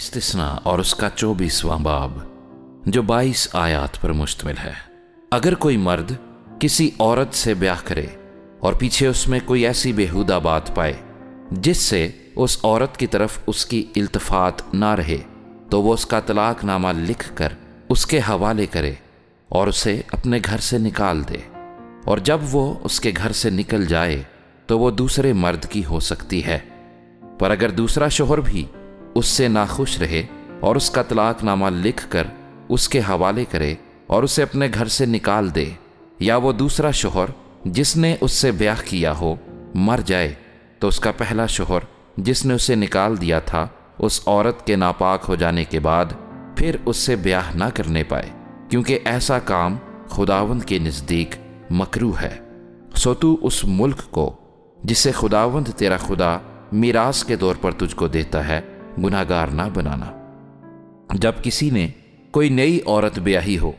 استثناء اور اس کا 24واں باب جو 22 آیات پر مشتمل ہے۔ اگر کوئی مرد کسی عورت سے بیاہ کرے اور پیچھے اس میں کوئی ایسی بیہودہ بات پائے جس سے اس عورت کی طرف اس کی التفات نہ رہے تو وہ اس کا طلاق نامہ لکھ کر اس کے حوالے کرے اور اسے اپنے گھر سے نکال دے، اور جب وہ اس کے گھر سے نکل جائے تو وہ دوسرے مرد کی ہو سکتی ہے۔ پر اگر دوسرا شوہر بھی اس سے ناخوش رہے اور اس کا طلاق نامہ لکھ کر اس کے حوالے کرے اور اسے اپنے گھر سے نکال دے، یا وہ دوسرا شوہر جس نے اس سے بیاہ کیا ہو مر جائے تو اس کا پہلا شوہر جس نے اسے نکال دیا تھا اس عورت کے ناپاک ہو جانے کے بعد پھر اس سے بیاہ نہ کرنے پائے، کیونکہ ایسا کام خداوند کے نزدیک مکروہ ہے۔ سو تو اس ملک کو جسے خداوند تیرا خدا میراث کے طور پر تجھ کو دیتا ہے گناہگار نہ بنانا۔ جب کسی نے کوئی نئی عورت بیاہی ہو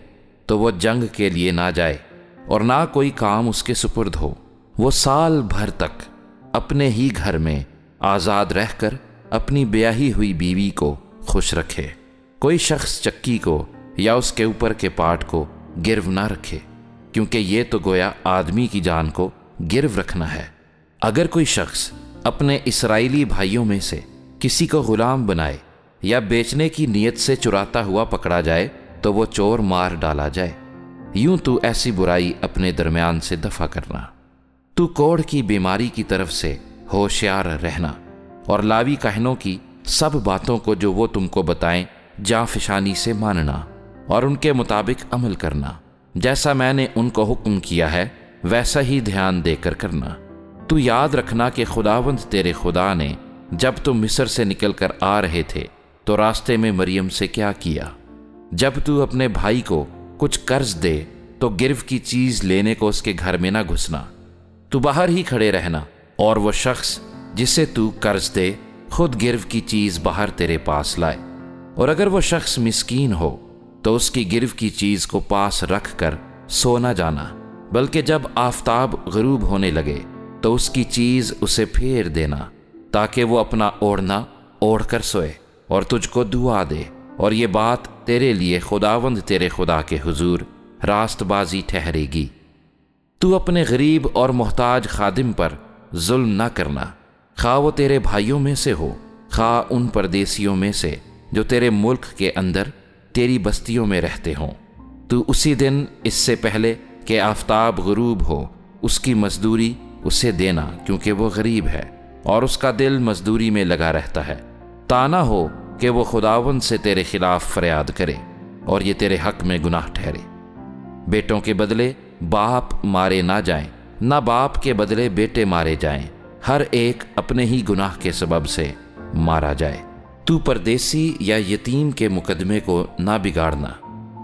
تو وہ جنگ کے لیے نہ جائے اور نہ کوئی کام اس کے سپرد ہو، وہ سال بھر تک اپنے ہی گھر میں آزاد رہ کر اپنی بیاہی ہوئی بیوی کو خوش رکھے۔ کوئی شخص چکی کو یا اس کے اوپر کے پارٹ کو گرو نہ رکھے، کیونکہ یہ تو گویا آدمی کی جان کو گرو رکھنا ہے۔ اگر کوئی شخص اپنے اسرائیلی بھائیوں میں سے کسی کو غلام بنائے یا بیچنے کی نیت سے چراتا ہوا پکڑا جائے تو وہ چور مار ڈالا جائے۔ یوں تو ایسی برائی اپنے درمیان سے دفع کرنا۔ تو کوڑ کی بیماری کی طرف سے ہوشیار رہنا اور لاوی کہنوں کی سب باتوں کو جو وہ تم کو بتائیں جاں فشانی سے ماننا اور ان کے مطابق عمل کرنا۔ جیسا میں نے ان کو حکم کیا ہے ویسا ہی دھیان دے کر کرنا۔ تو یاد رکھنا کہ خداوند تیرے خدا نے جب تم مصر سے نکل کر آ رہے تھے تو راستے میں مریم سے کیا کیا۔ جب تو اپنے بھائی کو کچھ قرض دے تو گرو کی چیز لینے کو اس کے گھر میں نہ گھسنا، تو باہر ہی کھڑے رہنا، اور وہ شخص جسے تو قرض دے خود گرو کی چیز باہر تیرے پاس لائے۔ اور اگر وہ شخص مسکین ہو تو اس کی گرو کی چیز کو پاس رکھ کر سو نہ جانا، بلکہ جب آفتاب غروب ہونے لگے تو اس کی چیز اسے پھیر دینا، تاکہ وہ اپنا اوڑھنا اوڑھ کر سوئے اور تجھ کو دعا دے، اور یہ بات تیرے لیے خداوند تیرے خدا کے حضور راست بازی ٹھہرے گی۔ تو اپنے غریب اور محتاج خادم پر ظلم نہ کرنا، خواہ وہ تیرے بھائیوں میں سے ہو خواہ ان پردیسیوں میں سے جو تیرے ملک کے اندر تیری بستیوں میں رہتے ہوں۔ تو اسی دن اس سے پہلے کہ آفتاب غروب ہو اس کی مزدوری اسے دینا، کیونکہ وہ غریب ہے اور اس کا دل مزدوری میں لگا رہتا ہے، تا نہ ہو کہ وہ خداوند سے تیرے خلاف فریاد کرے اور یہ تیرے حق میں گناہ ٹھہرے۔ بیٹوں کے بدلے باپ مارے نہ جائیں، نہ باپ کے بدلے بیٹے مارے جائیں، ہر ایک اپنے ہی گناہ کے سبب سے مارا جائے۔ تو پردیسی یا یتیم کے مقدمے کو نہ بگاڑنا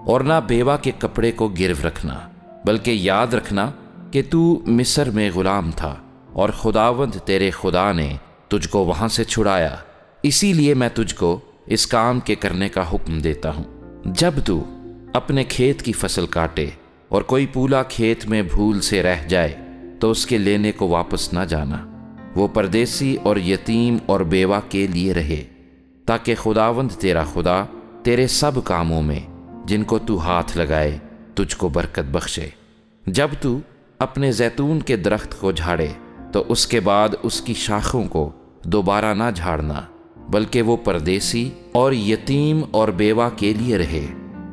اور نہ بیوہ کے کپڑے کو گرو رکھنا، بلکہ یاد رکھنا کہ تو مصر میں غلام تھا اور خداوند تیرے خدا نے تجھ کو وہاں سے چھڑایا، اسی لیے میں تجھ کو اس کام کے کرنے کا حکم دیتا ہوں۔ جب تو اپنے کھیت کی فصل کاٹے اور کوئی پولا کھیت میں بھول سے رہ جائے تو اس کے لینے کو واپس نہ جانا، وہ پردیسی اور یتیم اور بیوہ کے لیے رہے، تاکہ خداوند تیرا خدا تیرے سب کاموں میں جن کو تو ہاتھ لگائے تجھ کو برکت بخشے۔ جب تو اپنے زیتون کے درخت کو جھاڑے تو اس کے بعد اس کی شاخوں کو دوبارہ نہ جھاڑنا، بلکہ وہ پردیسی اور یتیم اور بیوہ کے لیے رہے۔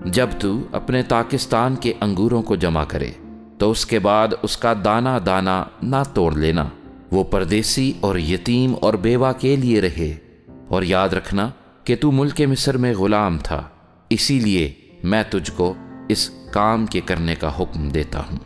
جب تو اپنے پاکستان کے انگوروں کو جمع کرے تو اس کے بعد اس کا دانہ دانہ نہ توڑ لینا، وہ پردیسی اور یتیم اور بیوہ کے لیے رہے۔ اور یاد رکھنا کہ تو ملک مصر میں غلام تھا، اسی لیے میں تجھ کو اس کام کے کرنے کا حکم دیتا ہوں۔